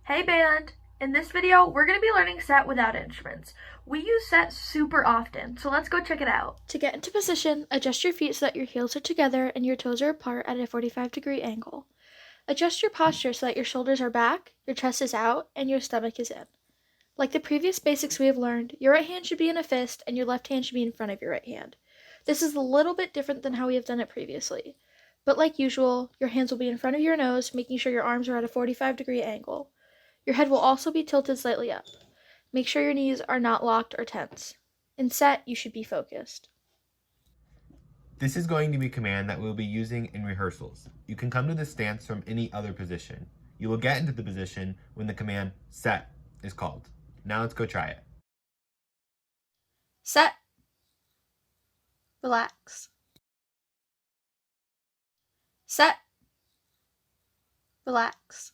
Hey band! In this video, we're going to be learning set without instruments. We use set super often, so let's go check it out. To get into position, adjust your feet so that your heels are together and your toes are apart at a 45-degree angle. Adjust your posture so that your shoulders are back, your chest is out, and your stomach is in. Like the previous basics we have learned, your right hand should be in a fist and your left hand should be in front of your right hand. This is a little bit different than how we have done it previously. But like usual, your hands will be in front of your nose, making sure your arms are at a 45-degree angle. Your head will also be tilted slightly up. Make sure your knees are not locked or tense. In set, you should be focused. This is going to be a command that we'll be using in rehearsals. You can come to this stance from any other position. You will get into the position when the command set is called. Now let's go try it. Set. Relax. Set. Relax.